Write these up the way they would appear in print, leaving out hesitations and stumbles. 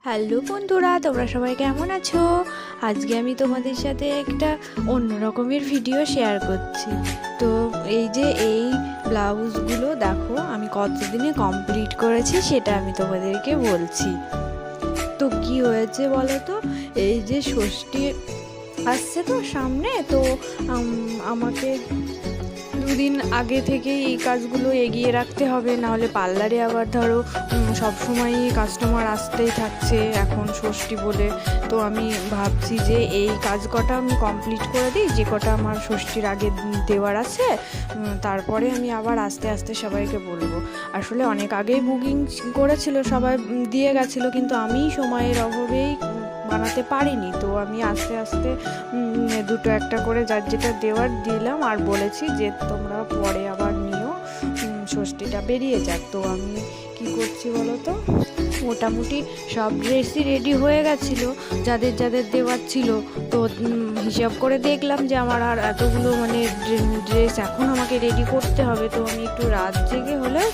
Hello বন্ধুরা, তোমরা সবাই কেমন আছো? আজকে আমি তোমাদের সাথে একটা অন্য রকমের ভিডিও শেয়ার করছি। তো এই ব্লাউজগুলো দেখো আমি কতদিনে কমপ্লিট করেছি সেটা আমি তোমাদেরকে বলছি। তো কি হয়েছে বলো তো, এই যে ষষ্ঠী আসছে তো সামনে, তো আমাকে দুদিন আগে থেকেই এই কাজগুলো এগিয়ে রাখতে হবে, নাহলে পার্লারে আবার ধরো সবসময়ই কাস্টমার আসতেই থাকছে এখন ষষ্ঠী বলে। তো আমি ভাবছি যে এই কাজ কটা আমি কমপ্লিট করে দিই, যে কটা আমার ষষ্ঠীর আগে দেওয়ার আছে, তারপরে আমি আবার আস্তে আস্তে সবাইকে বলবো। আসলে অনেক আগেই বুকিং করেছিল, সবাই দিয়ে গেছিলো, কিন্তু আমি সময়ের অভাবেই বানাতে পারিনি। তো আমি আস্তে আস্তে দুটো একটা করে যার যেটা দেওয়ার দিলাম, আর বলেছি যে তোমরা পরে আবার নিও, ষষ্ঠীটা বেরিয়ে যাক। তো আমি কি করছি বলো তো, মোটামুটি সব ড্রেসই রেডি হয়ে গেছিলো যাদের যাদের দেওয়ার ছিল। তো হিসাব করে দেখলাম যে আমার আর এতগুলো ড্রেস এখন আমাকে রেডি করতে হবে। তো আমি একটু রাত জেগে হলেও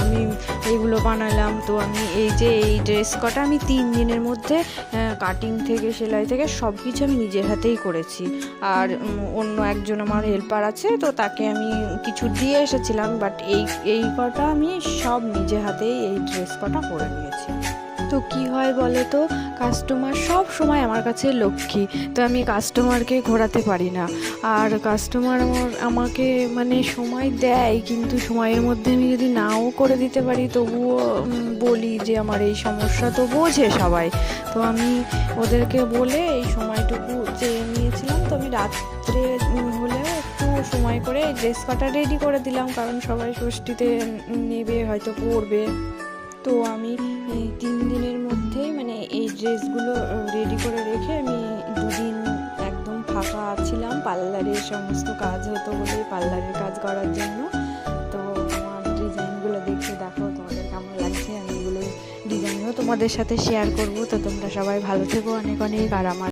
আমি এইগুলো বানালাম। তো আমি এই ড্রেস কটা আমি 3 দিনের মধ্যে কাটিং থেকে সেলাই থেকে সব কিছু আমি নিজের হাতেই করেছি। আর অন্য একজন আমার হেল্পার আছে, তো তাকে আমি কিছু দিয়ে এসেছিলাম, বাট এই কটা আমি সব নিজে হাতেই এই ড্রেস কটা করে নিয়েছি। তো কি হয় বলো তো, কাস্টমার সব সময় আমার কাছে লক্ষ্মী। তো আমি কাস্টমারকে ঘোরাতে পারি না, আর কাস্টমার আমাকে সময় দেয়, কিন্তু সময়ের মধ্যে আমি যদি নাও করে দিতে পারি তবুও বলি যে আমার এই সমস্যা, তো বোঝে সবাই। তো আমি ওদেরকে বলে এই সময়টুকু চেয়ে নিয়েছিলাম। তো আমি রাত্রে হলেও একটু সময় করে ড্রেস কটা রেডি করে দিলাম, কারণ সবাই ষষ্ঠীতে নেবে, হয়তো পরবে। তো আমি এই 3 দিনের মধ্যেই এই ড্রেসগুলো রেডি করে রেখে আমি 2 দিন একদম ফাঁকা ছিলাম, পার্লারের সমস্ত কাজ হতো বলে পার্লারের কাজ করার জন্য। তো আমার ডিজাইনগুলো দেখে দেখো তোমাদের কেমন লাগছে, আমি এগুলো ডিজাইনও তোমাদের সাথে শেয়ার করব। তো তোমরা সবাই ভালো থেকো অনেক অনেক। আর আমার